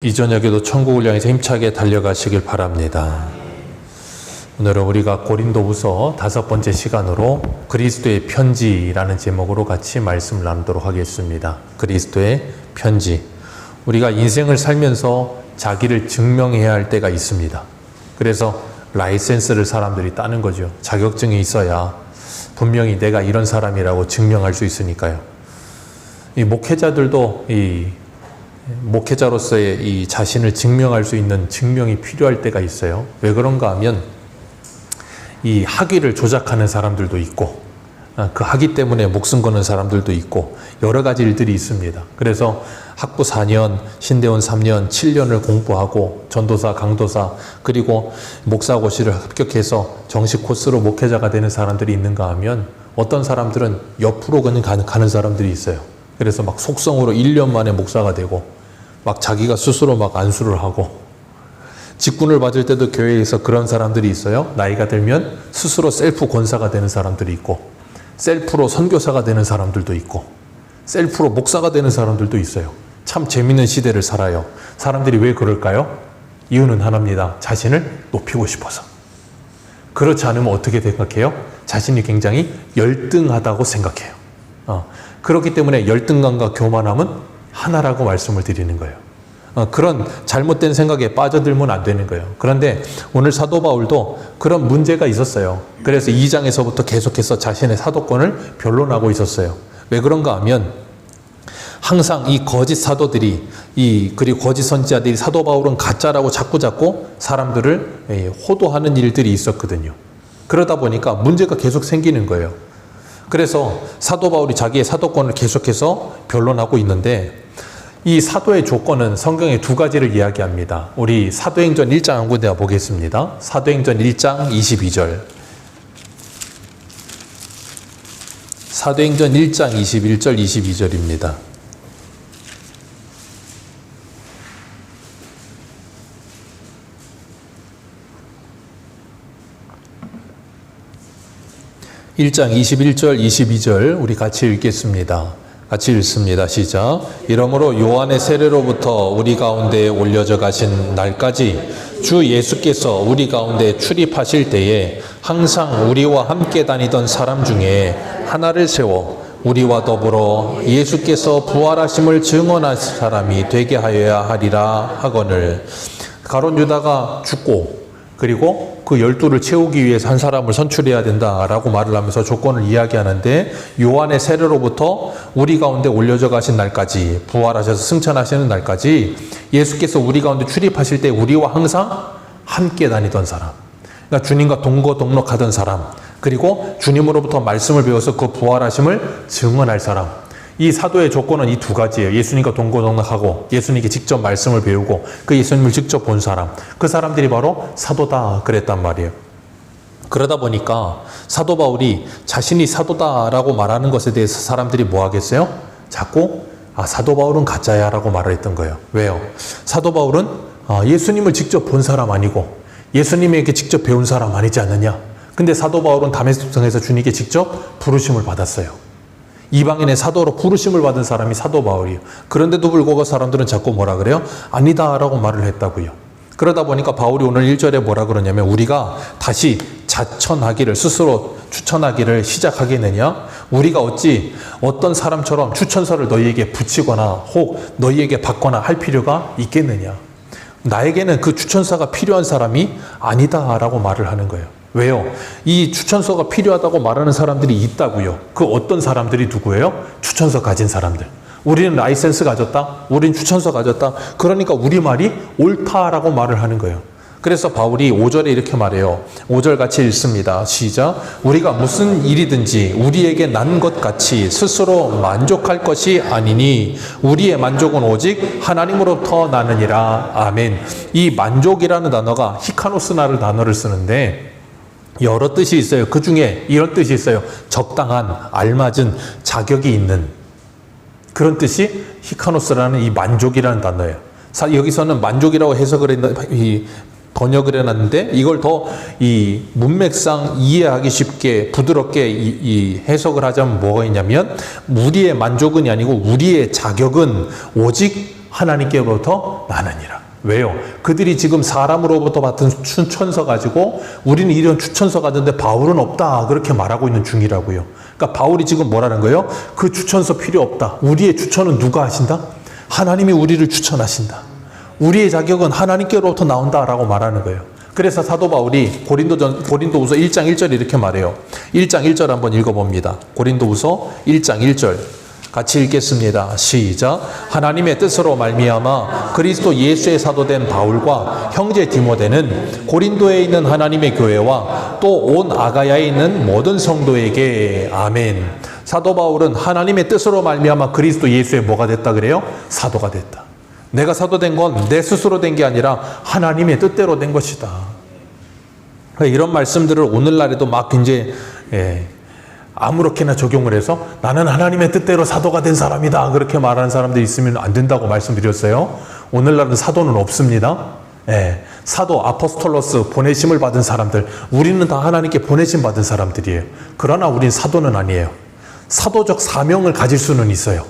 이 저녁에도 천국을 향해서 힘차게 달려가시길 바랍니다. 오늘은 우리가 고린도후서 5번째 시간으로 그리스도의 편지라는 제목으로 같이 말씀을 나누도록 하겠습니다. 그리스도의 편지. 우리가 인생을 살면서 자기를 증명해야 할 때가 있습니다. 그래서 라이센스를 사람들이 따는 거죠. 자격증이 있어야 분명히 내가 이런 사람이라고 증명할 수 있으니까요. 이 목회자들도 목회자로서의 이 자신을 증명할 수 있는 증명이 필요할 때가 있어요. 왜 그런가 하면 이 학위를 조작하는 사람들도 있고 그 학위 때문에 목숨 거는 사람들도 있고 여러 가지 일들이 있습니다. 그래서 학부 4년, 신대원 3년, 7년을 공부하고 전도사, 강도사 그리고 목사고시를 합격해서 정식 코스로 목회자가 되는 사람들이 있는가 하면 어떤 사람들은 옆으로 그냥 가는 사람들이 있어요. 그래서 막 속성으로 1년 만에 목사가 되고 막 자기가 스스로 막 안수를 하고 직분을 받을 때도 교회에서 그런 사람들이 있어요. 나이가 들면 스스로 셀프 권사가 되는 사람들이 있고 셀프로 선교사가 되는 사람들도 있고 셀프로 목사가 되는 사람들도 있어요. 참 재밌는 시대를 살아요. 사람들이 왜 그럴까요? 이유는 하나입니다. 자신을 높이고 싶어서. 그렇지 않으면 어떻게 생각해요? 자신이 굉장히 열등하다고 생각해요. 그렇기 때문에 열등감과 교만함은 하나라고 말씀을 드리는 거예요. 그런 잘못된 생각에 빠져들면 안 되는 거예요. 그런데 오늘 사도 바울도 그런 문제가 있었어요. 그래서 2장에서부터 계속해서 자신의 사도권을 변론하고 있었어요. 왜 그런가 하면 항상 이 거짓 사도들이 그리고 거짓 선지자들이 사도 바울은 가짜라고 자꾸 사람들을 호도하는 일들이 있었거든요. 그러다 보니까 문제가 계속 생기는 거예요. 그래서 사도 바울이 자기의 사도권을 계속해서 변론하고 있는데 이 사도의 조건은 성경에 2가지를 이야기합니다. 우리 사도행전 1장 한 군데 보겠습니다. 사도행전 1장 22절. 사도행전 1장 21절 22절입니다. (1장) 21절 22절 우리 같이 읽겠습니다. 같이 읽습니다. 시작. 이러므로 요한의 세례로부터 우리 가운데 올려져 가신 날까지 주 예수께서 우리 가운데 출입하실 때에 항상 우리와 함께 다니던 사람 중에 하나를 세워 우리와 더불어 예수께서 부활하심을 증언할 사람이 되게 하여야 하리라 하거늘. 가룟 유다가 죽고 그리고 그 12를 채우기 위해서 한 사람을 선출해야 된다라고 말을 하면서 조건을 이야기하는데 요한의 세례로부터 우리 가운데 올려져 가신 날까지 부활하셔서 승천하시는 날까지 예수께서 우리 가운데 출입하실 때 우리와 항상 함께 다니던 사람, 그러니까 주님과 동거동록하던 사람, 그리고 주님으로부터 말씀을 배워서 그 부활하심을 증언할 사람. 이 사도의 조건은 이 2가지예요. 예수님과 동거동락하고 예수님께 직접 말씀을 배우고 그 예수님을 직접 본 사람. 그 사람들이 바로 사도다 그랬단 말이에요. 그러다 보니까 사도 바울이 자신이 사도다라고 말하는 것에 대해서 사람들이 뭐 하겠어요? 자꾸 사도 바울은 가짜야 라고 말을 했던 거예요. 왜요? 사도 바울은 예수님을 직접 본 사람 아니고 예수님에게 직접 배운 사람 아니지 않느냐. 근데 사도 바울은 다메섹성에서 주님께 직접 부르심을 받았어요. 이방인의 사도로 부르심을 받은 사람이 사도 바울이에요. 그런데도 불구하고 사람들은 자꾸 뭐라 그래요? 아니다 라고 말을 했다고요. 그러다 보니까 바울이 오늘 1절에 뭐라 그러냐면 우리가 다시 자천하기를 스스로 추천하기를 시작하겠느냐? 우리가 어찌 어떤 사람처럼 추천서를 너희에게 붙이거나 혹 너희에게 받거나 할 필요가 있겠느냐? 나에게는 그 추천서가 필요한 사람이 아니다 라고 말을 하는 거예요. 왜요? 이 추천서가 필요하다고 말하는 사람들이 있다고요. 그 어떤 사람들이 누구예요? 추천서 가진 사람들. 우리는 라이센스 가졌다. 우린 추천서 가졌다. 그러니까 우리 말이 옳다라고 말을 하는 거예요. 그래서 바울이 5절에 이렇게 말해요. 5절 같이 읽습니다. 시작. 우리가 무슨 일이든지 우리에게 난 것 같이 스스로 만족할 것이 아니니 우리의 만족은 오직 하나님으로부터 나느니라. 아멘. 이 만족이라는 단어가 히카노스나를 단어를 쓰는데 여러 뜻이 있어요. 그 중에 이런 뜻이 있어요. 적당한, 알맞은, 자격이 있는 그런 뜻이 히카노스라는 이 만족이라는 단어예요. 여기서는 만족이라고 번역을 해놨는데 이걸 더 이 문맥상 이해하기 쉽게 부드럽게 이 해석을 하자면 뭐가 있냐면 우리의 만족은 아니고 우리의 자격은 오직 하나님께로부터 나느니라. 왜요? 그들이 지금 사람으로부터 받은 추천서 가지고 우리는 이런 추천서 가졌는데 바울은 없다 그렇게 말하고 있는 중이라고요. 그러니까 바울이 지금 뭐라는 거예요? 그 추천서 필요 없다. 우리의 추천은 누가 하신다? 하나님이 우리를 추천하신다. 우리의 자격은 하나님께로부터 나온다라고 말하는 거예요. 그래서 사도 바울이 고린도후서 1장 1절 이렇게 말해요. 1장 1절 한번 읽어봅니다. 고린도후서 1장 1절 같이 읽겠습니다. 시작. 하나님의 뜻으로 말미암아 그리스도 예수의 사도된 바울과 형제 디모데는 고린도에 있는 하나님의 교회와 또 온 아가야에 있는 모든 성도에게 아멘. 사도 바울은 하나님의 뜻으로 말미암아 그리스도 예수의 뭐가 됐다 그래요? 사도가 됐다. 내가 사도된 건 내 스스로 된 게 아니라 하나님의 뜻대로 된 것이다. 이런 말씀들을 오늘날에도 막 이제 아무렇게나 적용을 해서 나는 하나님의 뜻대로 사도가 된 사람이다 그렇게 말하는 사람들이 있으면 안 된다고 말씀드렸어요. 오늘날은 사도는 없습니다. 사도, 아포스톨로스, 보내심을 받은 사람들, 우리는 다 하나님께 보내심 받은 사람들이에요. 그러나 우린 사도는 아니에요. 사도적 사명을 가질 수는 있어요.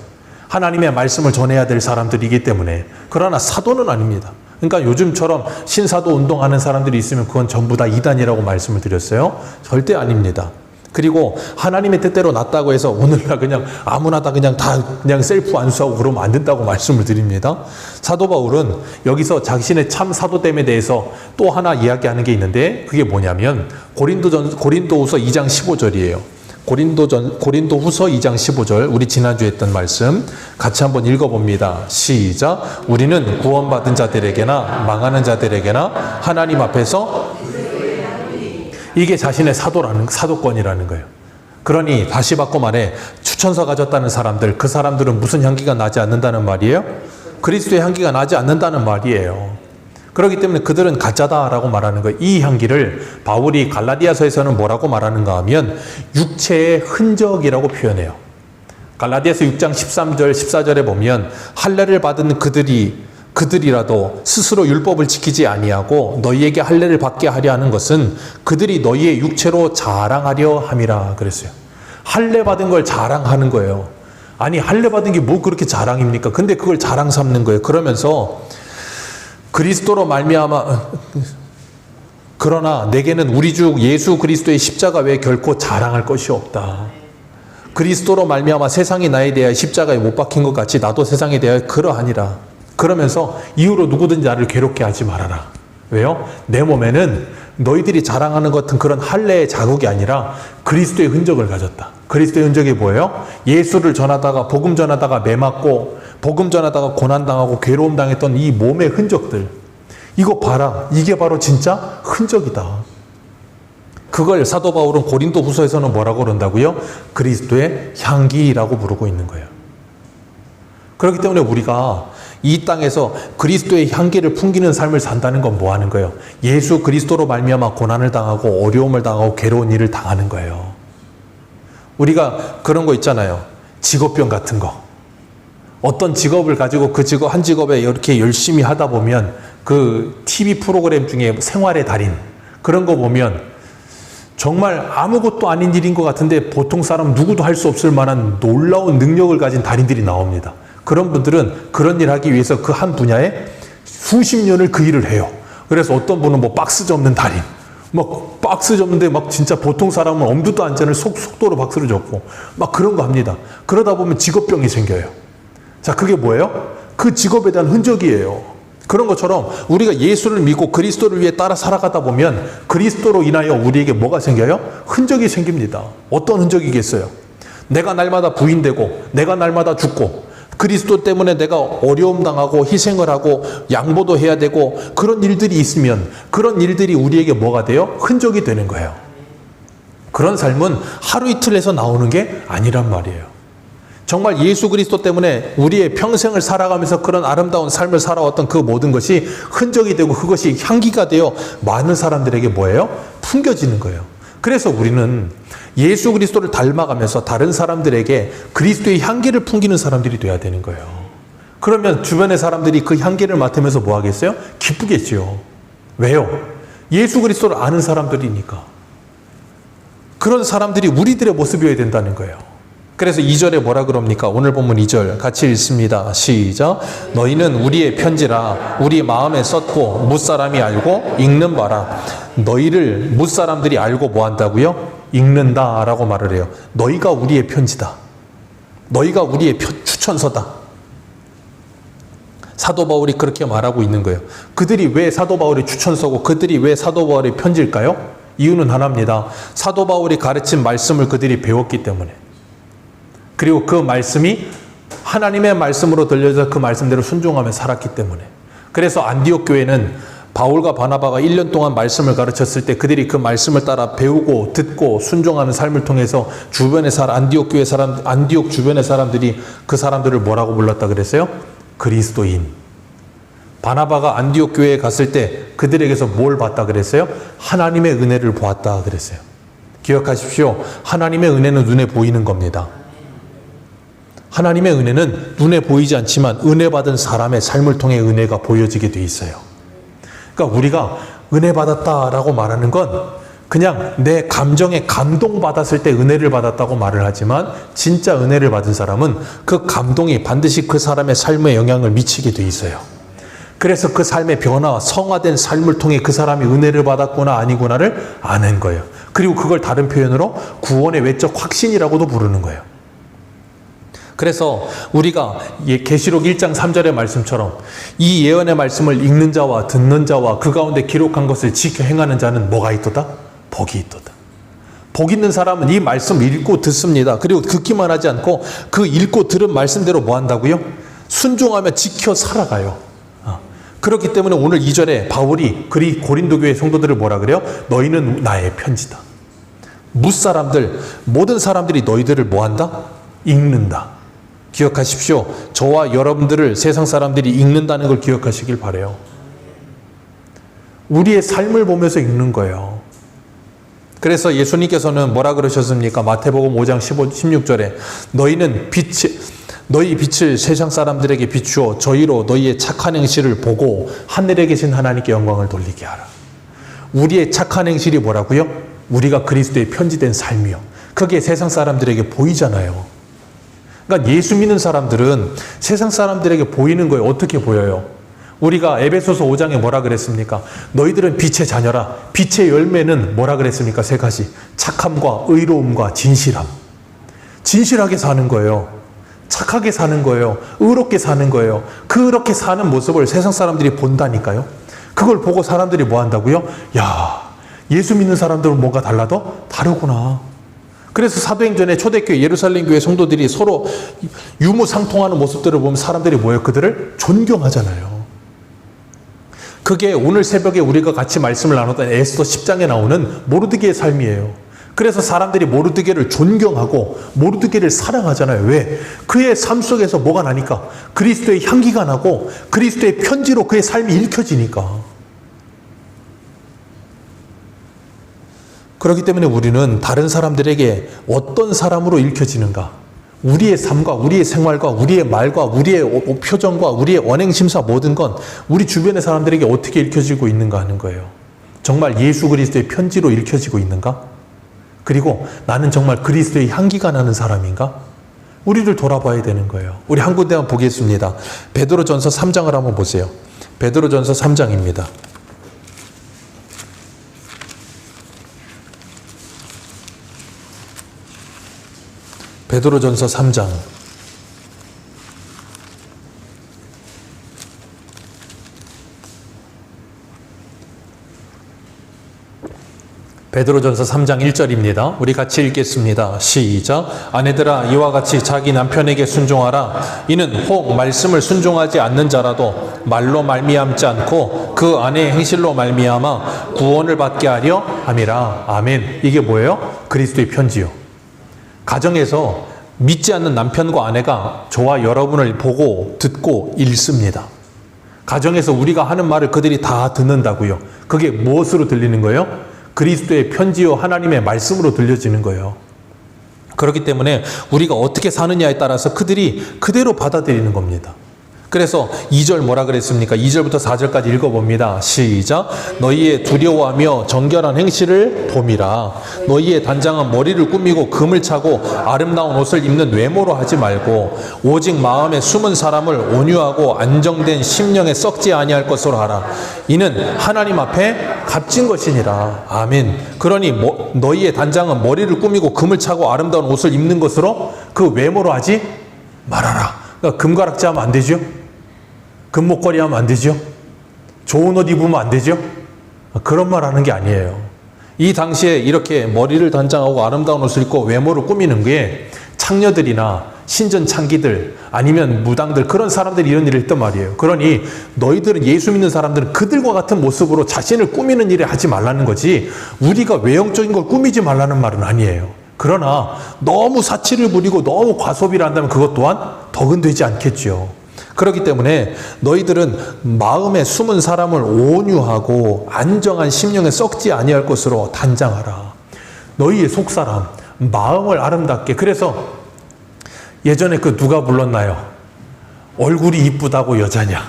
하나님의 말씀을 전해야 될 사람들이기 때문에. 그러나 사도는 아닙니다. 그러니까 요즘처럼 신사도 운동하는 사람들이 있으면 그건 전부 다 이단이라고 말씀을 드렸어요. 절대 아닙니다. 그리고 하나님의 뜻대로 났다고 해서 오늘날 그냥 아무나 다 그냥 셀프 안수하고 그러면 안 된다고 말씀을 드립니다. 사도 바울은 여기서 자신의 참 사도됨에 대해서 또 하나 이야기하는 게 있는데 그게 뭐냐면 고린도후서 2장 15절이에요. 고린도후서 2장 15절 우리 지난주에 했던 말씀 같이 한번 읽어봅니다. 시작. 우리는 구원받은 자들에게나 망하는 자들에게나 하나님 앞에서 이게 자신의 사도권이라는 거예요. 그러니 다시 바꿔 말해 추천서 가졌다는 사람들, 그 사람들은 무슨 향기가 나지 않는다는 말이에요? 그리스도의 향기가 나지 않는다는 말이에요. 그렇기 때문에 그들은 가짜다라고 말하는 거예요. 이 향기를 바울이 갈라디아서에서는 뭐라고 말하는가 하면 육체의 흔적이라고 표현해요. 갈라디아서 6장 13절 14절에 보면 할례를 받은 그들이라도 스스로 율법을 지키지 아니하고 너희에게 할례를 받게 하려 하는 것은 그들이 너희의 육체로 자랑하려 함이라 그랬어요. 할례 받은 걸 자랑하는 거예요. 아니 할례 받은 게 뭐 그렇게 자랑입니까? 근데 그걸 자랑 삼는 거예요. 그러면서 그리스도로 말미암아 그러나 내게는 우리 주 예수 그리스도의 십자가 외에 결코 자랑할 것이 없다. 그리스도로 말미암아 세상이 나에 대하여 십자가에 못 박힌 것 같이 나도 세상에 대하여 그러하니라. 그러면서 이후로 누구든지 나를 괴롭게 하지 말아라. 왜요? 내 몸에는 너희들이 자랑하는 것 같은 그런 할례의 자국이 아니라 그리스도의 흔적을 가졌다. 그리스도의 흔적이 뭐예요? 예수를 전하다가 복음 전하다가 매 맞고 복음 전하다가 고난당하고 괴로움 당했던 이 몸의 흔적들, 이거 봐라. 이게 바로 진짜 흔적이다. 그걸 사도 바울은 고린도 후서에서는 뭐라고 그런다고요? 그리스도의 향기라고 부르고 있는 거예요. 그렇기 때문에 우리가 이 땅에서 그리스도의 향기를 풍기는 삶을 산다는 건 뭐 하는 거예요? 예수 그리스도로 말미암아 고난을 당하고 어려움을 당하고 괴로운 일을 당하는 거예요. 우리가 그런 거 있잖아요. 직업병 같은 거. 어떤 직업을 가지고 한 직업에 이렇게 열심히 하다 보면 그 TV 프로그램 중에 생활의 달인 그런 거 보면 정말 아무것도 아닌 일인 것 같은데 보통 사람 누구도 할 수 없을 만한 놀라운 능력을 가진 달인들이 나옵니다. 그런 분들은 그런 일 하기 위해서 그 한 분야에 수십 년을 그 일을 해요. 그래서 어떤 분은 뭐 박스 접는 달인, 막 박스 접는데 막 진짜 보통 사람은 엄두도 안 짜는 속도로 박스를 접고 막 그런 거 합니다. 그러다 보면 직업병이 생겨요. 자, 그게 뭐예요? 그 직업에 대한 흔적이에요. 그런 것처럼 우리가 예수를 믿고 그리스도를 위해 따라 살아가다 보면 그리스도로 인하여 우리에게 뭐가 생겨요? 흔적이 생깁니다. 어떤 흔적이겠어요? 내가 날마다 부인되고 내가 날마다 죽고 그리스도 때문에 내가 어려움 당하고 희생을 하고 양보도 해야 되고 그런 일들이 있으면 그런 일들이 우리에게 뭐가 돼요? 흔적이 되는 거예요. 그런 삶은 하루 이틀에서 나오는 게 아니란 말이에요. 정말 예수 그리스도 때문에 우리의 평생을 살아가면서 그런 아름다운 삶을 살아왔던 그 모든 것이 흔적이 되고 그것이 향기가 되어 많은 사람들에게 뭐예요? 풍겨지는 거예요. 그래서 우리는 예수 그리스도를 닮아가면서 다른 사람들에게 그리스도의 향기를 풍기는 사람들이 돼야 되는 거예요. 그러면 주변의 사람들이 그 향기를 맡으면서 뭐 하겠어요? 기쁘겠지요. 왜요? 예수 그리스도를 아는 사람들이니까. 그런 사람들이 우리들의 모습이어야 된다는 거예요. 그래서 2절에 뭐라 그럽니까? 오늘 본문 2절 같이 읽습니다. 시작. 너희는 우리의 편지라 우리 마음에 썼고 뭇사람이 알고 읽는 바라. 너희를 뭇사람들이 알고 뭐 한다고요? 읽는다라고 말을 해요. 너희가 우리의 편지다. 너희가 우리의 추천서다. 사도 바울이 그렇게 말하고 있는 거예요. 그들이 왜 사도 바울의 추천서고 그들이 왜 사도 바울의 편지일까요? 이유는 하나입니다. 사도 바울이 가르친 말씀을 그들이 배웠기 때문에. 그리고 그 말씀이 하나님의 말씀으로 들려서 그 말씀대로 순종하며 살았기 때문에. 그래서 안디옥 교회는 바울과 바나바가 1년 동안 말씀을 가르쳤을 때 그들이 그 말씀을 따라 배우고 듣고 순종하는 삶을 통해서 안디옥 주변의 사람들이 그 사람들을 뭐라고 불렀다 그랬어요? 그리스도인. 바나바가 안디옥 교회에 갔을 때 그들에게서 뭘 봤다 그랬어요? 하나님의 은혜를 보았다 그랬어요. 기억하십시오. 하나님의 은혜는 눈에 보이는 겁니다. 하나님의 은혜는 눈에 보이지 않지만 은혜 받은 사람의 삶을 통해 은혜가 보여지게 돼 있어요. 그러니까 우리가 은혜 받았다라고 말하는 건 그냥 내 감정에 감동받았을 때 은혜를 받았다고 말을 하지만 진짜 은혜를 받은 사람은 그 감동이 반드시 그 사람의 삶에 영향을 미치게 돼 있어요. 그래서 그 삶의 변화, 성화된 삶을 통해 그 사람이 은혜를 받았구나 아니구나를 아는 거예요. 그리고 그걸 다른 표현으로 구원의 외적 확신이라고도 부르는 거예요. 그래서 우리가 계시록 1장 3절의 말씀처럼 이 예언의 말씀을 읽는 자와 듣는 자와 그 가운데 기록한 것을 지켜 행하는 자는 뭐가 있도다? 복이 있도다. 복 있는 사람은 이 말씀 읽고 듣습니다. 그리고 듣기만 하지 않고 그 읽고 들은 말씀대로 뭐 한다고요? 순종하며 지켜 살아가요. 그렇기 때문에 오늘 2절에 바울이 고린도 교회 성도들을 뭐라 그래요? 너희는 나의 편지다. 뭇사람들, 모든 사람들이 너희들을 뭐 한다? 읽는다. 기억하십시오. 저와 여러분들을 세상 사람들이 읽는다는 걸 기억하시길 바라요. 우리의 삶을 보면서 읽는 거예요. 그래서 예수님께서는 뭐라 그러셨습니까? 마태복음 5장 16절에 너희 빛을 세상 사람들에게 비추어 저희로 너희의 착한 행실을 보고 하늘에 계신 하나님께 영광을 돌리게 하라. 우리의 착한 행실이 뭐라고요? 우리가 그리스도의 편지된 삶이요. 그게 세상 사람들에게 보이잖아요. 그러니까 예수 믿는 사람들은 세상 사람들에게 보이는 거예요. 어떻게 보여요? 우리가 에베소서 5장에 뭐라 그랬습니까? 너희들은 빛의 자녀라. 빛의 열매는 뭐라 그랬습니까? 3가지. 착함과 의로움과 진실함. 진실하게 사는 거예요. 착하게 사는 거예요. 의롭게 사는 거예요. 그렇게 사는 모습을 세상 사람들이 본다니까요. 그걸 보고 사람들이 뭐 한다고요? 야, 예수 믿는 사람들은 뭔가 달라도 다르구나. 그래서 사도행전에 초대교회 예루살렘 교회 성도들이 서로 유무상통하는 모습들을 보면 사람들이 뭐예요? 그들을 존경하잖아요. 그게 오늘 새벽에 우리가 같이 말씀을 나눴던 에스더 10장에 나오는 모르드게의 삶이에요. 그래서 사람들이 모르드게를 존경하고 모르드게를 사랑하잖아요. 왜? 그의 삶 속에서 뭐가 나니까? 그리스도의 향기가 나고 그리스도의 편지로 그의 삶이 읽혀지니까. 그렇기 때문에 우리는 다른 사람들에게 어떤 사람으로 읽혀지는가? 우리의 삶과 우리의 생활과 우리의 말과 우리의 표정과 우리의 언행심사 모든 건 우리 주변의 사람들에게 어떻게 읽혀지고 있는가 하는 거예요. 정말 예수 그리스도의 편지로 읽혀지고 있는가? 그리고 나는 정말 그리스도의 향기가 나는 사람인가? 우리를 돌아봐야 되는 거예요. 우리 한 군데만 보겠습니다. 베드로전서 3장을 한번 보세요. 베드로전서 3장입니다. 베드로전서 3장. 베드로전서 3장 1절입니다. 우리 같이 읽겠습니다. 시작. 아내들아 이와 같이 자기 남편에게 순종하라. 이는 혹 말씀을 순종하지 않는 자라도 말로 말미암지 않고 그 아내의 행실로 말미암아 구원을 받게 하려 함이라. 아멘. 이게 뭐예요? 그리스도의 편지요. 가정에서 믿지 않는 남편과 아내가 저와 여러분을 보고 듣고 읽습니다. 가정에서 우리가 하는 말을 그들이 다 듣는다고요. 그게 무엇으로 들리는 거예요? 그리스도의 편지요 하나님의 말씀으로 들려지는 거예요. 그렇기 때문에 우리가 어떻게 사느냐에 따라서 그들이 그대로 받아들이는 겁니다. 그래서 2절 뭐라 그랬습니까? 2절부터 4절까지 읽어봅니다. 시작. 너희의 두려워하며 정결한 행실을 봄이라. 너희의 단장은 머리를 꾸미고 금을 차고 아름다운 옷을 입는 외모로 하지 말고 오직 마음에 숨은 사람을 온유하고 안정된 심령에 썩지 아니할 것으로 하라. 이는 하나님 앞에 값진 것이니라. 아멘. 그러니 너희의 단장은 머리를 꾸미고 금을 차고 아름다운 옷을 입는 것으로 그 외모로 하지 말아라. 그러니까 금가락지 하면 안 되죠? 금목걸이 하면 안 되죠? 좋은 옷 입으면 안 되죠? 그런 말 하는 게 아니에요. 이 당시에 이렇게 머리를 단장하고 아름다운 옷을 입고 외모를 꾸미는 게 창녀들이나 신전 창기들 아니면 무당들 그런 사람들이 이런 일을 했단 말이에요. 그러니 너희들은 예수 믿는 사람들은 그들과 같은 모습으로 자신을 꾸미는 일을 하지 말라는 거지 우리가 외형적인 걸 꾸미지 말라는 말은 아니에요. 그러나 너무 사치를 부리고 너무 과소비를 한다면 그것 또한 덕은 되지 않겠죠. 그렇기 때문에 너희들은 마음에 숨은 사람을 온유하고 안정한 심령에 썩지 아니할 것으로 단장하라. 너희의 속사람 마음을 아름답게. 그래서 예전에 그 누가 불렀나요? 얼굴이 이쁘다고 여자냐?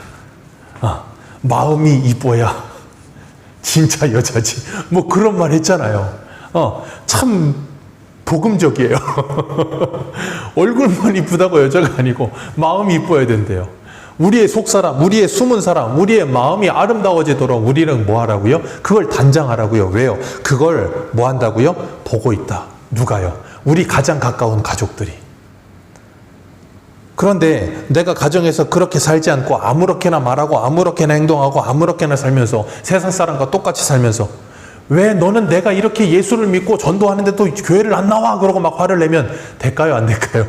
마음이 이뻐야 진짜 여자지. 뭐 그런 말 했잖아요. 참 복음적이에요. 얼굴만 이쁘다고 여자가 아니고 마음이 이뻐야 된대요. 우리의 속사람, 우리의 숨은 사람, 우리의 마음이 아름다워지도록 우리는 뭐 하라고요? 그걸 단장하라고요. 왜요? 그걸 뭐 한다고요? 보고 있다. 누가요? 우리 가장 가까운 가족들이. 그런데 내가 가정에서 그렇게 살지 않고 아무렇게나 말하고 아무렇게나 행동하고 아무렇게나 살면서 세상 사람과 똑같이 살면서 왜 너는 내가 이렇게 예수를 믿고 전도하는데도 교회를 안 나와? 그러고 막 화를 내면 될까요? 안 될까요?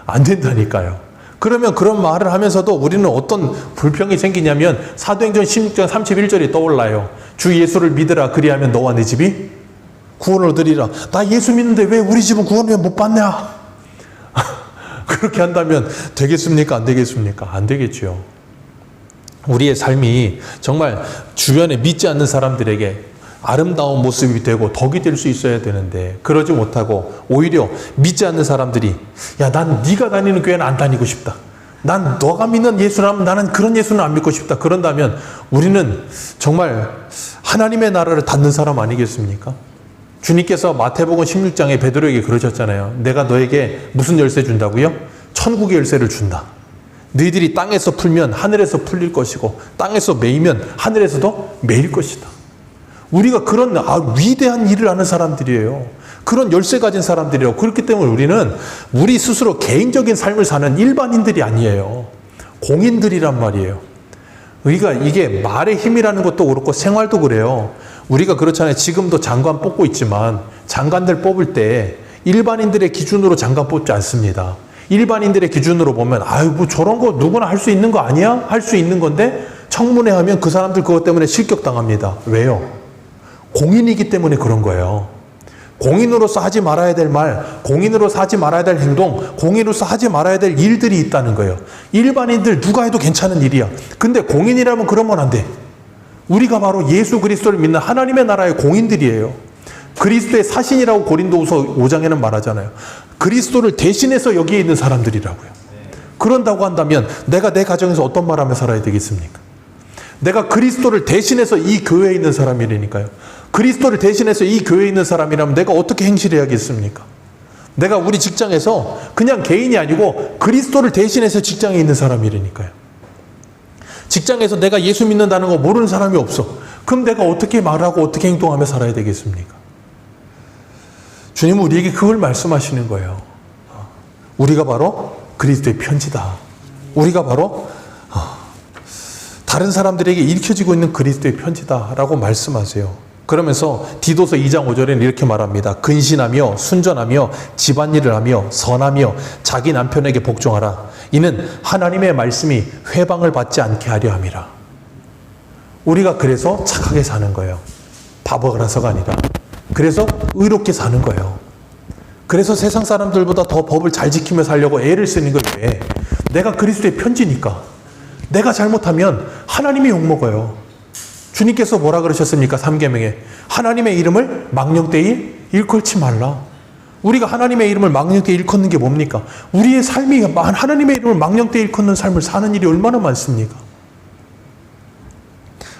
안 된다니까요. 그러면 그런 말을 하면서도 우리는 어떤 불평이 생기냐면 사도행전 16장 31절이 떠올라요. 주 예수를 믿으라 그리하면 너와 내 집이 구원을 얻으리라. 나 예수 믿는데 왜 우리 집은 구원을 못 받냐? 그렇게 한다면 되겠습니까? 안 되겠습니까? 안 되겠죠. 우리의 삶이 정말 주변에 믿지 않는 사람들에게 아름다운 모습이 되고 덕이 될 수 있어야 되는데 그러지 못하고 오히려 믿지 않는 사람들이 야, 난 네가 다니는 교회는 안 다니고 싶다. 난 너가 믿는 예수라면 나는 그런 예수는 안 믿고 싶다. 그런다면 우리는 정말 하나님의 나라를 닫는 사람 아니겠습니까? 주님께서 마태복음 16장에 베드로에게 그러셨잖아요. 내가 너에게 무슨 열쇠 준다고요? 천국의 열쇠를 준다. 너희들이 땅에서 풀면 하늘에서 풀릴 것이고 땅에서 매이면 하늘에서도 매일 것이다. 우리가 그런 위대한 일을 하는 사람들이에요. 그런 열쇠 가진 사람들이에요. 그렇기 때문에 우리는 우리 스스로 개인적인 삶을 사는 일반인들이 아니에요. 공인들이란 말이에요. 우리가 이게 말의 힘이라는 것도 그렇고 생활도 그래요. 우리가 그렇잖아요. 지금도 장관 뽑고 있지만 장관들 뽑을 때 일반인들의 기준으로 장관 뽑지 않습니다. 일반인들의 기준으로 보면 뭐 저런 거 누구나 할 수 있는 거 아니야? 할 수 있는 건데 청문회 하면 그 사람들 그것 때문에 실격당합니다. 왜요? 공인이기 때문에 그런 거예요. 공인으로서 하지 말아야 될 말, 공인으로서 하지 말아야 될 행동, 공인으로서 하지 말아야 될 일들이 있다는 거예요. 일반인들 누가 해도 괜찮은 일이야. 근데 공인이라면 그러면 안 돼. 우리가 바로 예수 그리스도를 믿는 하나님의 나라의 공인들이에요. 그리스도의 사신이라고 고린도후서 5장에는 말하잖아요. 그리스도를 대신해서 여기에 있는 사람들이라고요. 그런다고 한다면 내가 내 가정에서 어떤 말하며 살아야 되겠습니까? 내가 그리스도를 대신해서 이 교회에 있는 사람이라니까요. 그리스도를 대신해서 이 교회에 있는 사람이라면 내가 어떻게 행실해야겠습니까? 내가 우리 직장에서 그냥 개인이 아니고 그리스도를 대신해서 직장에 있는 사람이라니까요. 직장에서 내가 예수 믿는다는 거 모르는 사람이 없어. 그럼 내가 어떻게 말하고 어떻게 행동하며 살아야 되겠습니까? 주님은 우리에게 그걸 말씀하시는 거예요. 우리가 바로 그리스도의 편지다. 우리가 바로 다른 사람들에게 읽혀지고 있는 그리스도의 편지다라고 말씀하세요. 그러면서 디도서 2장 5절에는 이렇게 말합니다. 근신하며 순전하며 집안일을 하며 선하며 자기 남편에게 복종하라. 이는 하나님의 말씀이 회방을 받지 않게 하려 함이라. 우리가 그래서 착하게 사는 거예요. 바보라서가 아니라. 그래서 의롭게 사는 거예요. 그래서 세상 사람들보다 더 법을 잘 지키며 살려고 애를 쓰는 거예요. 왜? 내가 그리스도의 편지니까. 내가 잘못하면 하나님이 욕먹어요. 주님께서 뭐라 그러셨습니까? 3계명에 하나님의 이름을 망령되이 일컬지 말라. 우리가 하나님의 이름을 망령되이 일컫는 게 뭡니까? 우리의 삶이 하나님의 이름을 망령되이 일컫는 삶을 사는 일이 얼마나 많습니까?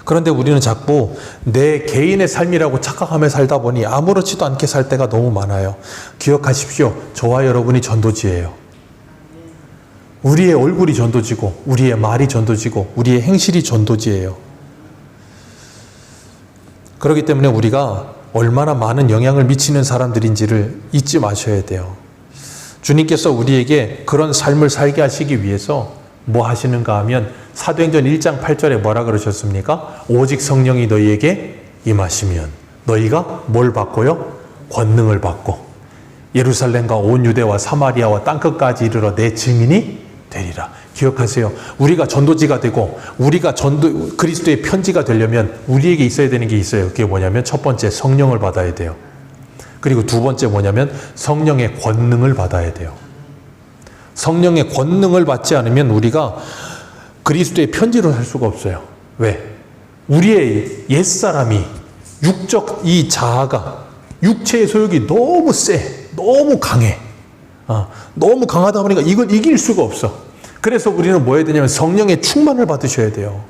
그런데 우리는 자꾸 내 개인의 삶이라고 착각하며 살다 보니 아무렇지도 않게 살 때가 너무 많아요. 기억하십시오. 저와 여러분이 전도지예요. 우리의 얼굴이 전도지고 우리의 말이 전도지고 우리의 행실이 전도지예요. 그렇기 때문에 우리가 얼마나 많은 영향을 미치는 사람들인지를 잊지 마셔야 돼요. 주님께서 우리에게 그런 삶을 살게 하시기 위해서 뭐 하시는가 하면 사도행전 1장 8절에 뭐라 그러셨습니까? 오직 성령이 너희에게 임하시면 너희가 뭘 받고요? 권능을 받고 예루살렘과 온 유대와 사마리아와 땅끝까지 이르러 내 증인이 되리라. 기억하세요. 우리가 전도지가 되고 우리가 그리스도의 편지가 되려면 우리에게 있어야 되는 게 있어요. 그게 뭐냐면 첫 번째 성령을 받아야 돼요. 그리고 두 번째 뭐냐면 성령의 권능을 받아야 돼요. 성령의 권능을 받지 않으면 우리가 그리스도의 편지로 살 수가 없어요. 왜? 우리의 옛사람이 육적 이 자아가 육체의 소욕이 너무 세, 너무 강해. 너무 강하다 보니까 이걸 이길 수가 없어. 그래서 우리는 뭐 해야 되냐면 성령의 충만을 받으셔야 돼요.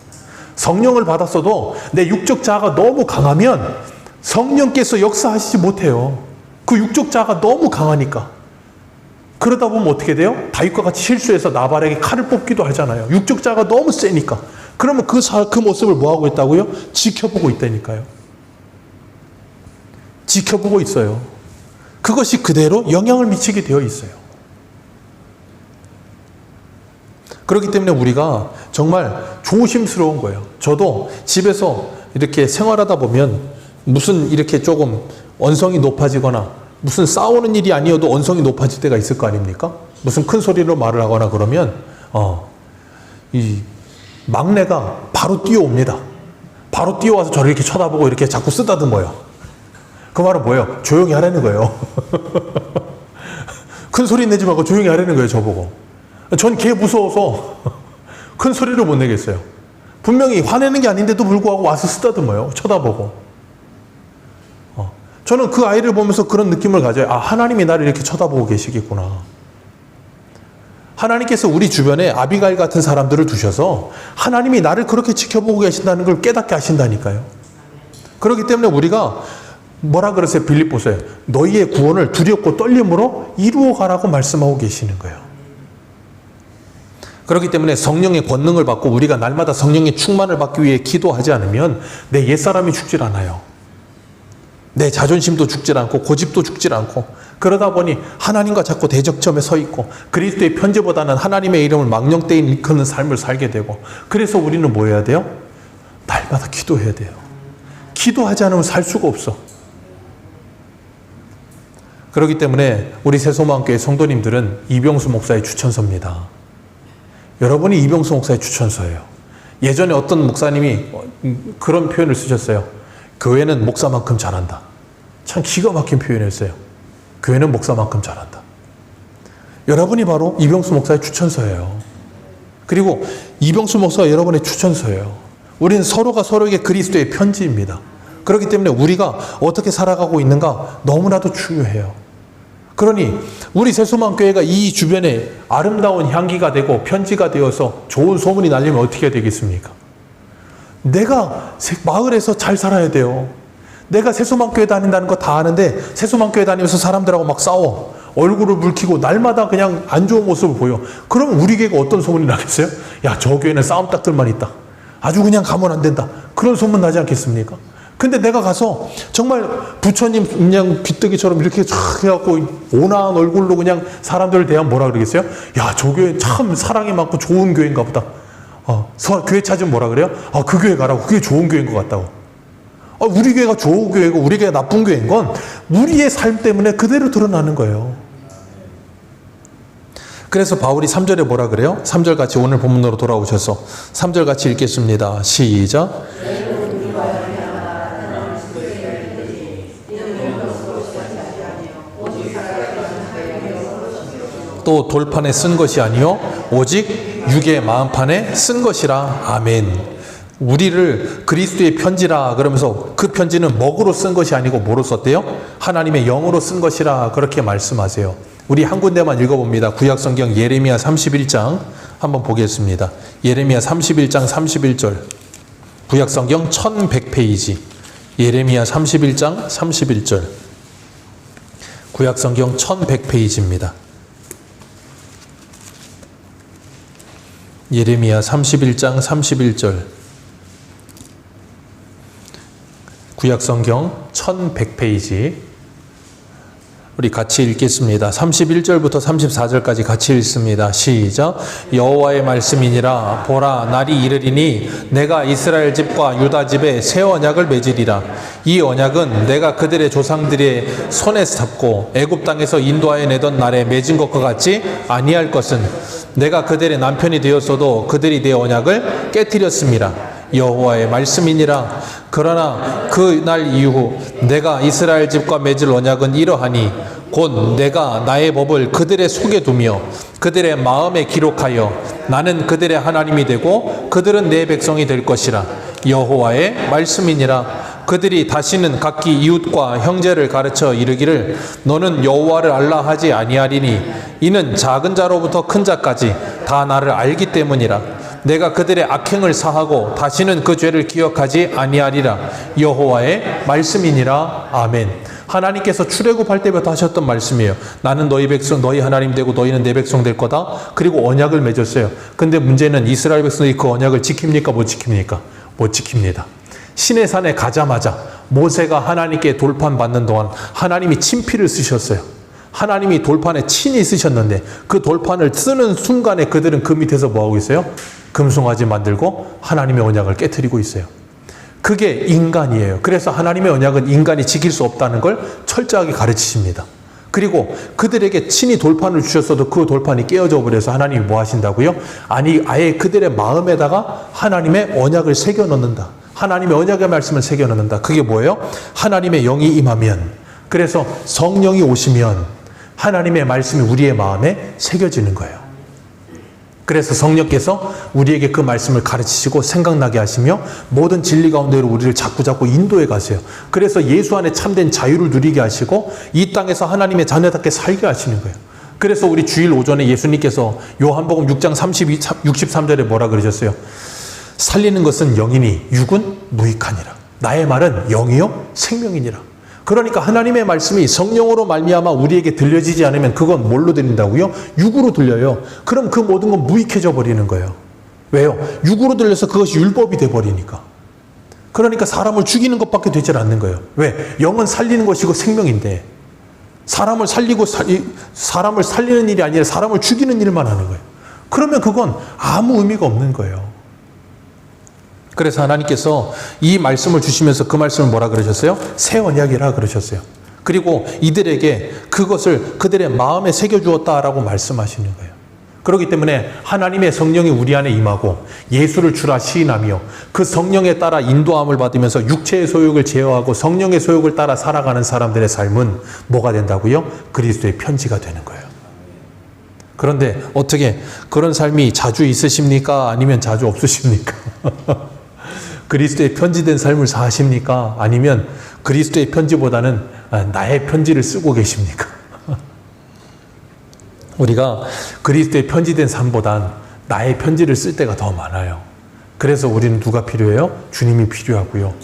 성령을 받았어도 내 육적 자아가 너무 강하면 성령께서 역사하시지 못해요. 그 육적 자아가 너무 강하니까. 그러다 보면 어떻게 돼요? 다윗과 같이 실수해서 나발에게 칼을 뽑기도 하잖아요. 육적 자아가 너무 세니까. 그러면 그 모습을 뭐 하고 있다고요? 지켜보고 있다니까요. 지켜보고 있어요. 그것이 그대로 영향을 미치게 되어 있어요. 그렇기 때문에 우리가 정말 조심스러운 거예요. 저도 집에서 이렇게 생활하다 보면 무슨 이렇게 조금 언성이 높아지거나 무슨 싸우는 일이 아니어도 언성이 높아질 때가 있을 거 아닙니까? 무슨 큰 소리로 말을 하거나 그러면 이 막내가 바로 뛰어옵니다. 바로 뛰어와서 저를 이렇게 쳐다보고 이렇게 자꾸 쓰다듬어요. 그 말은 뭐예요? 조용히 하라는 거예요. 큰 소리 내지 말고 조용히 하라는 거예요, 저보고. 전 걔 무서워서 큰 소리를 못 내겠어요. 분명히 화내는 게 아닌데도 불구하고 와서 쓰다듬어요. 쳐다보고. 저는 그 아이를 보면서 그런 느낌을 가져요. 하나님이 나를 이렇게 쳐다보고 계시겠구나. 하나님께서 우리 주변에 아비가일 같은 사람들을 두셔서 하나님이 나를 그렇게 지켜보고 계신다는 걸 깨닫게 하신다니까요. 그렇기 때문에 우리가 뭐라 그러세요? 빌립보서에 너희의 구원을 두렵고 떨림으로 이루어가라고 말씀하고 계시는 거예요. 그렇기 때문에 성령의 권능을 받고 우리가 날마다 성령의 충만을 받기 위해 기도하지 않으면 내 옛사람이 죽질 않아요. 내 자존심도 죽질 않고 고집도 죽질 않고 그러다 보니 하나님과 자꾸 대적점에 서 있고 그리스도의 편지보다는 하나님의 이름을 망령되이 일컫는 삶을 살게 되고 그래서 우리는 뭐 해야 돼요? 날마다 기도해야 돼요. 기도하지 않으면 살 수가 없어. 그렇기 때문에 우리 새소망교회 성도님들은 이병수 목사의 추천서입니다. 여러분이 이병수 목사의 추천서예요. 예전에 어떤 목사님이 그런 표현을 쓰셨어요. 교회는 목사만큼 잘한다. 참 기가 막힌 표현이었어요. 교회는 목사만큼 잘한다. 여러분이 바로 이병수 목사의 추천서예요. 그리고 이병수 목사가 여러분의 추천서예요. 우리는 서로가 서로에게 그리스도의 편지입니다. 그렇기 때문에 우리가 어떻게 살아가고 있는가 너무나도 중요해요. 그러니 우리 새소망교회가 이 주변에 아름다운 향기가 되고 편지가 되어서 좋은 소문이 날리면 어떻게 되겠습니까? 내가 마을에서 잘 살아야 돼요. 내가 새소망교회 다닌다는 거 다 아는데 새소망교회 다니면서 사람들하고 막 싸워. 얼굴을 붉히고 날마다 그냥 안 좋은 모습을 보여. 그러면 우리 교회가 어떤 소문이 나겠어요? 야, 저 교회는 싸움딱들만 있다. 아주 그냥 가면 안 된다. 그런 소문 나지 않겠습니까? 근데 내가 가서 정말 부처님 그냥 귀뜨기처럼 이렇게 쫙 해갖고 온화한 얼굴로 그냥 사람들을 대하면 뭐라 그러겠어요? 야, 저 교회 참 사랑이 많고 좋은 교회인가 보다. 교회 찾으면 뭐라 그래요? 그 교회 가라고. 그게 좋은 교회인 것 같다고. 우리 교회가 좋은 교회고 우리 교회가 나쁜 교회인 건 우리의 삶 때문에 그대로 드러나는 거예요. 그래서 바울이 3절에 뭐라 그래요? 3절 같이 오늘 본문으로 돌아오셔서 3절 같이 읽겠습니다. 시작. 또 돌판에 쓴 것이 아니요 오직 육의 마음판에 쓴 것이라. 아멘. 우리를 그리스도의 편지라 그러면서 그 편지는 먹으로 쓴 것이 아니고 뭐로 썼대요? 하나님의 영으로 쓴 것이라 그렇게 말씀하세요. 우리 한 군데만 읽어봅니다. 구약성경 예레미야 31장 한번 보겠습니다. 예레미야 31장 31절. 구약성경 1100페이지. 예레미야 31장 31절. 구약성경 1100페이지입니다. 예레미야 31장 31절. 구약성경 1100페이지. 우리 같이 읽겠습니다. 31절부터 34절까지 같이 읽습니다. 시작. 여호와의 말씀이니라. 보라, 날이 이르리니 내가 이스라엘 집과 유다 집에 새 언약을 맺으리라. 이 언약은 내가 그들의 조상들의 손에서 잡고 애굽 땅에서 인도하여 내던 날에 맺은 것과 같이 아니할 것은 내가 그들의 남편이 되었어도 그들이 내 언약을 깨뜨렸습니다. 여호와의 말씀이니라. 그러나 그 날 이후 내가 이스라엘 집과 맺을 언약은 이러하니 곧 내가 나의 법을 그들의 속에 두며 그들의 마음에 기록하여 나는 그들의 하나님이 되고 그들은 내 백성이 될 것이라. 여호와의 말씀이니라. 그들이 다시는 각기 이웃과 형제를 가르쳐 이르기를 너는 여호와를 알라 하지 아니하리니 이는 작은 자로부터 큰 자까지 다 나를 알기 때문이라. 내가 그들의 악행을 사하고 다시는 그 죄를 기억하지 아니하리라. 여호와의 말씀이니라. 아멘. 하나님께서 출애굽할 때부터 하셨던 말씀이에요. 나는 너희 백성, 너희 하나님 되고 너희는 내 백성 될 거다. 그리고 언약을 맺었어요. 근데 문제는 이스라엘 백성이 그 언약을 지킵니까? 못 지킵니까? 못 지킵니다. 시내산에 가자마자 모세가 하나님께 돌판받는 동안 하나님이 친필을 쓰셨어요. 하나님이 돌판에 친히 쓰셨는데 그 돌판을 쓰는 순간에 그들은 그 밑에서 뭐하고 있어요? 금송아지 만들고 하나님의 언약을 깨트리고 있어요. 그게 인간이에요. 그래서 하나님의 언약은 인간이 지킬 수 없다는 걸 철저하게 가르치십니다. 그리고 그들에게 친히 돌판을 주셨어도 그 돌판이 깨어져 버려서 하나님이 뭐 하신다고요? 아니, 아예 그들의 마음에다가 하나님의 언약을 새겨 넣는다. 하나님의 언약의 말씀을 새겨 넣는다. 그게 뭐예요? 하나님의 영이 임하면, 그래서 성령이 오시면 하나님의 말씀이 우리의 마음에 새겨지는 거예요. 그래서 성령께서 우리에게 그 말씀을 가르치시고 생각나게 하시며 모든 진리 가운데로 우리를 자꾸 인도해 가세요. 그래서 예수 안에 참된 자유를 누리게 하시고 이 땅에서 하나님의 자녀답게 살게 하시는 거예요. 그래서 우리 주일 오전에 예수님께서 요한복음 6장 63절에 뭐라 그러셨어요? 살리는 것은 영이니 육은 무익하니라. 나의 말은 영이요 생명이니라. 그러니까 하나님의 말씀이 성령으로 말미암아 우리에게 들려지지 않으면 그건 뭘로 들린다고요? 육으로 들려요. 그럼 그 모든 건 무익해져 버리는 거예요. 왜요? 육으로 들려서 그것이 율법이 돼 버리니까. 그러니까 사람을 죽이는 것밖에 되질 않는 거예요. 왜? 영은 살리는 것이고 생명인데 사람을 살리는 일이 아니라 사람을 죽이는 일만 하는 거예요. 그러면 그건 아무 의미가 없는 거예요. 그래서 하나님께서 이 말씀을 주시면서 그 말씀을 뭐라 그러셨어요? 새 언약이라 그러셨어요. 그리고 이들에게 그것을 그들의 마음에 새겨주었다라고 말씀하시는 거예요. 그렇기 때문에 하나님의 성령이 우리 안에 임하고 예수를 주라 시인하며 그 성령에 따라 인도함을 받으면서 육체의 소욕을 제어하고 성령의 소욕을 따라 살아가는 사람들의 삶은 뭐가 된다고요? 그리스도의 편지가 되는 거예요. 그런데 어떻게 그런 삶이 자주 있으십니까? 아니면 자주 없으십니까? 그리스도의 편지된 삶을 사십니까? 아니면 그리스도의 편지보다는 나의 편지를 쓰고 계십니까? 우리가 그리스도의 편지된 삶보단 나의 편지를 쓸 때가 더 많아요. 그래서 우리는 누가 필요해요? 주님이 필요하고요.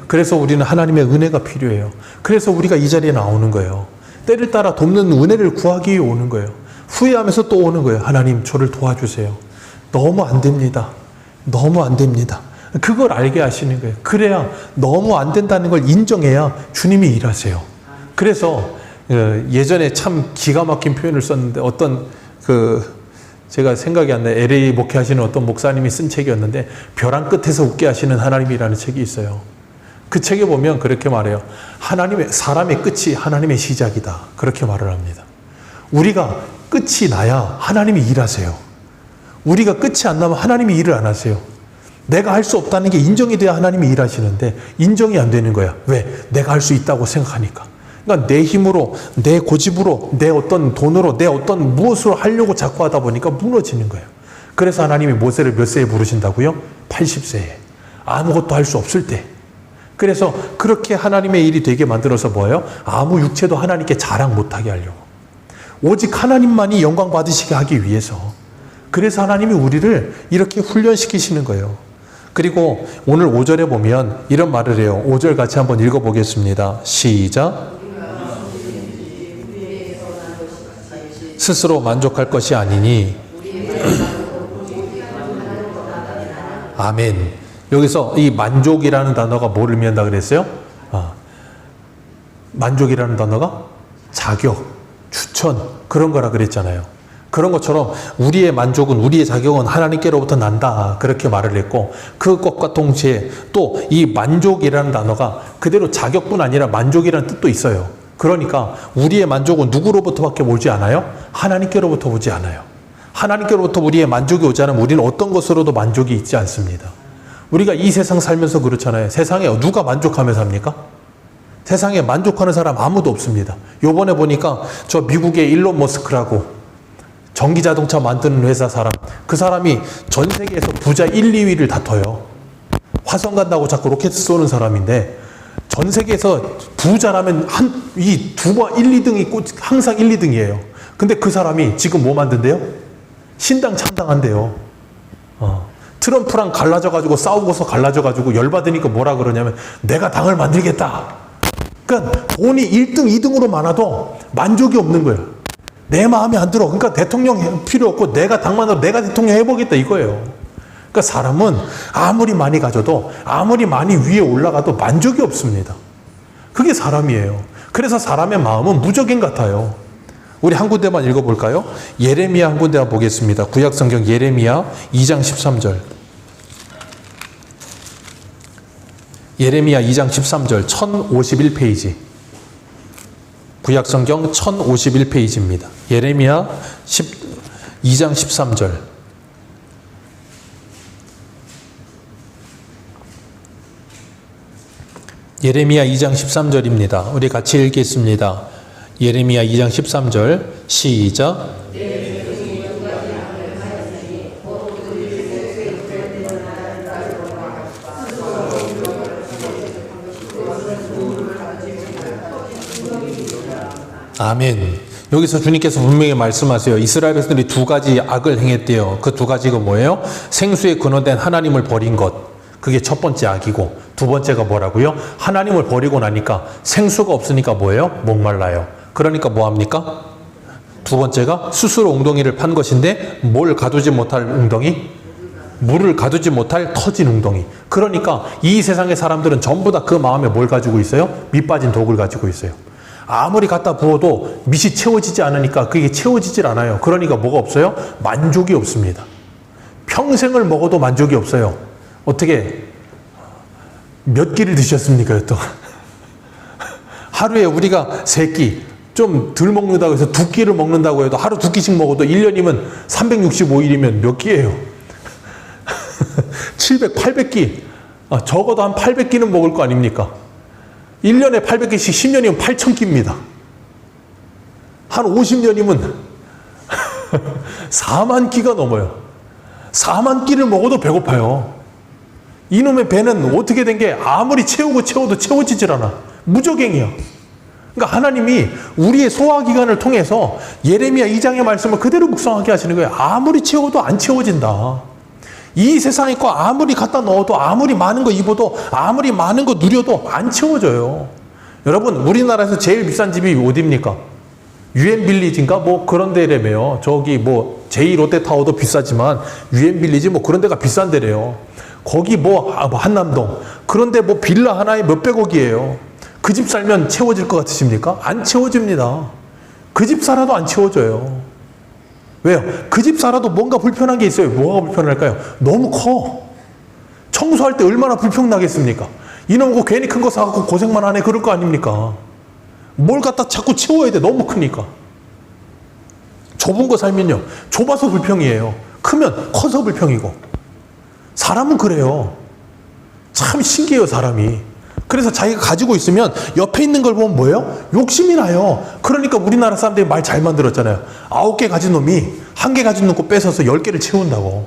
그래서 우리는 하나님의 은혜가 필요해요. 그래서 우리가 이 자리에 나오는 거예요. 때를 따라 돕는 은혜를 구하기 위해 오는 거예요. 후회하면서 또 오는 거예요. 하나님, 저를 도와주세요. 너무 안 됩니다. 너무 안 됩니다. 그걸 알게 하시는 거예요. 그래야 너무 안 된다는 걸 인정해야 주님이 일하세요. 그래서 예전에 참 기가 막힌 표현을 썼는데 제가 생각이 안 나요. LA 목회하시는 어떤 목사님이 쓴 책이었는데 벼랑 끝에서 웃게 하시는 하나님이라는 책이 있어요. 그 책에 보면 그렇게 말해요. 사람의 끝이 하나님의 시작이다. 그렇게 말을 합니다. 우리가 끝이 나야 하나님이 일하세요. 우리가 끝이 안 나면 하나님이 일을 안 하세요. 내가 할 수 없다는 게 인정이 돼야 하나님이 일하시는데 인정이 안 되는 거야. 왜? 내가 할 수 있다고 생각하니까. 그러니까 내 힘으로, 내 고집으로, 내 어떤 돈으로, 내 어떤 무엇으로 하려고 자꾸 하다 보니까 무너지는 거예요. 그래서 하나님이 모세를 몇 세에 부르신다고요? 80세에. 아무것도 할 수 없을 때. 그래서 그렇게 하나님의 일이 되게 만들어서 뭐예요? 아무 육체도 하나님께 자랑 못하게 하려고. 오직 하나님만이 영광 받으시게 하기 위해서. 그래서 하나님이 우리를 이렇게 훈련시키시는 거예요. 그리고 오늘 5절에 보면 이런 말을 해요. 5절 같이 한번 읽어보겠습니다. 시작. 스스로 만족할 것이 아니니. 아멘. 여기서 이 만족이라는 단어가 뭐를 의미한다 그랬어요? 만족이라는 단어가 자격, 추천 그런 거라 그랬잖아요. 그런 것처럼 우리의 만족은, 우리의 자격은 하나님께로부터 난다 그렇게 말을 했고, 그것과 동시에 또 이 만족이라는 단어가 그대로 자격뿐 아니라 만족이라는 뜻도 있어요. 그러니까 우리의 만족은 누구로부터밖에 오지 않아요? 하나님께로부터 오지 않아요. 하나님께로부터 우리의 만족이 오지 않으면 우리는 어떤 것으로도 만족이 있지 않습니다. 우리가 이 세상 살면서 그렇잖아요. 세상에 누가 만족하며 삽니까? 세상에 만족하는 사람 아무도 없습니다. 요번에 보니까 저 미국의 일론 머스크라고 전기 자동차 만드는 회사 사람, 그 사람이 전 세계에서 부자 1, 2위를 다퉈요. 화성 간다고 자꾸 로켓 쏘는 사람인데, 전 세계에서 부자라면 이 두 번 1, 2등이 항상 1, 2등이에요. 근데 그 사람이 지금 뭐 만든대요? 신당 창당한대요. 트럼프랑 갈라져가지고 싸우고서 갈라져가지고 열받으니까 뭐라 그러냐면 내가 당을 만들겠다. 그러니까 돈이 1등, 2등으로 많아도 만족이 없는 거예요. 내 마음에 안 들어. 그러니까 대통령 필요 없고 내가 당 만들어 내가 대통령 해보겠다 이거예요. 그러니까 사람은 아무리 많이 가져도 아무리 많이 위에 올라가도 만족이 없습니다. 그게 사람이에요. 그래서 사람의 마음은 무적인 같아요. 우리 한 군데만 읽어볼까요? 예레미야 한 군데만 보겠습니다. 구약성경 예레미야 2장 13절. 예레미야 2장 13절 1051페이지. 구약성경 1051페이지입니다. 예레미야 2장 13절. 예레미야 2장 13절입니다. 우리 같이 읽겠습니다. 예레미야 2장 13절 시작. 아멘. 여기서 주님께서 분명히 말씀하세요. 이스라엘 백성들이 두 가지 악을 행했대요. 그 두 가지가 뭐예요? 생수에 근원된 하나님을 버린 것. 그게 첫 번째 악이고, 두 번째가 뭐라고요? 하나님을 버리고 나니까 생수가 없으니까 뭐예요? 목말라요. 그러니까 뭐 합니까? 두 번째가 스스로 웅덩이를 판 것인데 뭘 가두지 못할 웅덩이? 물을 가두지 못할 터진 웅덩이. 그러니까 이 세상의 사람들은 전부 다 그 마음에 뭘 가지고 있어요? 밑 빠진 독을 가지고 있어요. 아무리 갖다 부어도 밑이 채워지지 않으니까 그게 채워지질 않아요. 그러니까 뭐가 없어요? 만족이 없습니다. 평생을 먹어도 만족이 없어요. 어떻게 몇 끼를 드셨습니까? 여튼 하루에 우리가 세 끼, 좀 덜 먹는다고 해서 두 끼를 먹는다고 해도 하루 두 끼씩 먹어도 1년이면 365일이면 몇 끼예요? 700, 800끼. 적어도 한 800끼는 먹을 거 아닙니까? 1년에 800끼씩 10년이면 8,000끼입니다. 한 50년이면 4만 끼가 넘어요. 4만 끼를 먹어도 배고파요. 이놈의 배는 어떻게 된 게 아무리 채우고 채워도 채워지질 않아. 무적행이야. 그러니까 하나님이 우리의 소화기관을 통해서 예레미야 2장의 말씀을 그대로 묵상하게 하시는 거예요. 아무리 채워도 안 채워진다. 이 세상에 거 아무리 갖다 넣어도 아무리 많은 거 입어도 아무리 많은 거 누려도 안 채워져요. 여러분, 우리나라에서 제일 비싼 집이 어디입니까? 유엔빌리지인가 뭐 그런 데래매요. 저기 뭐 제2롯데타워도 비싸지만 유엔빌리지 뭐 그런 데가 비싼 데래요. 거기 뭐 한남동 그런데 뭐 빌라 하나에 몇백억이에요. 그 집 살면 채워질 것 같으십니까? 안 채워집니다. 그 집 살아도 안 채워져요. 왜요? 그 집 살아도 뭔가 불편한 게 있어요. 뭐가 불편할까요? 너무 커. 청소할 때 얼마나 불평나겠습니까? 이놈 거 괜히 큰 거 사갖고 고생만 하네 그럴 거 아닙니까? 뭘 갖다 자꾸 채워야 돼. 너무 크니까. 좁은 거 살면요. 좁아서 불평이에요. 크면 커서 불평이고. 사람은 그래요. 참 신기해요, 사람이. 그래서 자기가 가지고 있으면 옆에 있는 걸 보면 뭐예요? 욕심이 나요. 그러니까 우리나라 사람들이 말 잘 만들었잖아요. 9개 가진 놈이 1개 가진 놈 거 뺏어서 10개를 채운다고.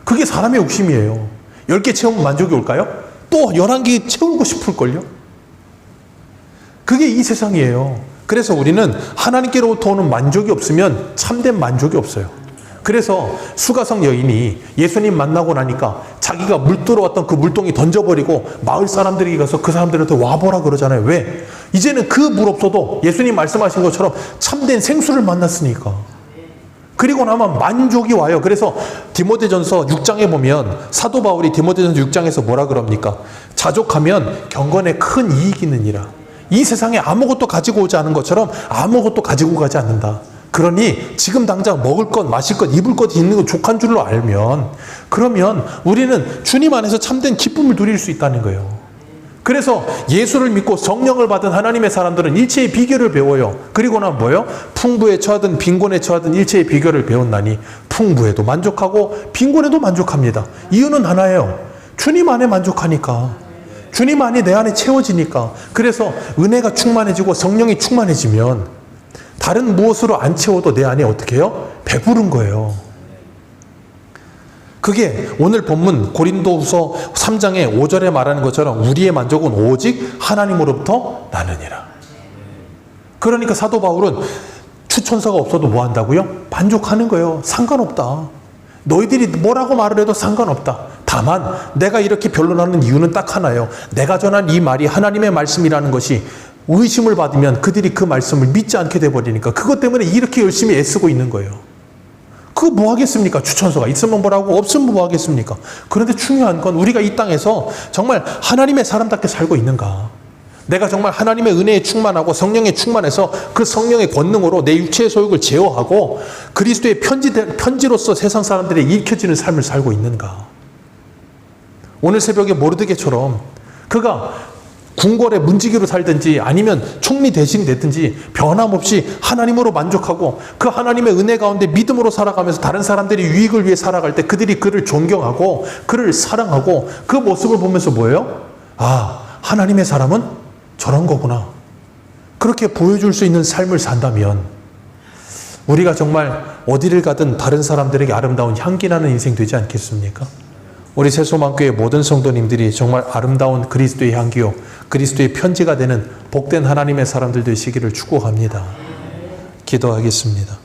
그게 사람의 욕심이에요. 10개 채우면 만족이 올까요? 또 11개 채우고 싶을걸요? 그게 이 세상이에요. 그래서 우리는 하나님께로부터 오는 만족이 없으면 참된 만족이 없어요. 그래서 수가성 여인이 예수님 만나고 나니까 자기가 물 들어왔던 그 물동이 던져버리고 마을 사람들에게 가서 그 사람들한테 와보라 그러잖아요. 왜? 이제는 그 물 없어도 예수님 말씀하신 것처럼 참된 생수를 만났으니까. 그리고 나면 만족이 와요. 그래서 디모데전서 6장에 보면 사도 바울이 디모데전서 6장에서 뭐라 그럽니까? 자족하면 경건에 큰 이익이 있느니라. 이 세상에 아무것도 가지고 오지 않은 것처럼 아무것도 가지고 가지 않는다. 그러니 지금 당장 먹을 것, 마실 것, 입을 것 있는 거 족한 줄로 알면 그러면 우리는 주님 안에서 참된 기쁨을 누릴 수 있다는 거예요. 그래서 예수를 믿고 성령을 받은 하나님의 사람들은 일체의 비결을 배워요. 그리고 난 뭐예요? 풍부에 처하든 빈곤에 처하든 일체의 비결을 배웠나니 풍부에도 만족하고 빈곤에도 만족합니다. 이유는 하나예요. 주님 안에 만족하니까. 주님 안이 내 안에 채워지니까. 그래서 은혜가 충만해지고 성령이 충만해지면 다른 무엇으로 안 채워도 내 안에 어떻게 해요? 배부른 거예요. 그게 오늘 본문 고린도후서 3장의 5절에 말하는 것처럼 우리의 만족은 오직 하나님으로부터 나느니라. 그러니까 사도 바울은 추천서가 없어도 뭐 한다고요? 만족하는 거예요. 상관없다. 너희들이 뭐라고 말을 해도 상관없다. 다만 내가 이렇게 변론하는 이유는 딱 하나예요. 내가 전한 이 말이 하나님의 말씀이라는 것이 의심을 받으면 그들이 그 말씀을 믿지 않게 돼버리니까 그것 때문에 이렇게 열심히 애쓰고 있는 거예요. 그거 뭐 하겠습니까? 추천서가 있으면 뭐라고 없으면 뭐 하겠습니까? 그런데 중요한 건 우리가 이 땅에서 정말 하나님의 사람답게 살고 있는가? 내가 정말 하나님의 은혜에 충만하고 성령에 충만해서 그 성령의 권능으로 내 육체의 소욕을 제어하고 그리스도의 편지로서 세상 사람들에게 읽혀지는 삶을 살고 있는가? 오늘 새벽에 모르드게처럼 그가 궁궐의 문지기로 살든지 아니면 총리 대신이 됐든지 변함없이 하나님으로 만족하고 그 하나님의 은혜 가운데 믿음으로 살아가면서 다른 사람들이 유익을 위해 살아갈 때 그들이 그를 존경하고 그를 사랑하고 그 모습을 보면서 뭐예요? 아, 하나님의 사람은 저런 거구나. 그렇게 보여줄 수 있는 삶을 산다면 우리가 정말 어디를 가든 다른 사람들에게 아름다운 향기나는 인생 되지 않겠습니까? 우리 새소망교회 모든 성도님들이 정말 아름다운 그리스도의 향기요 그리스도의 편지가 되는 복된 하나님의 사람들 되시기를 축복합니다. 기도하겠습니다.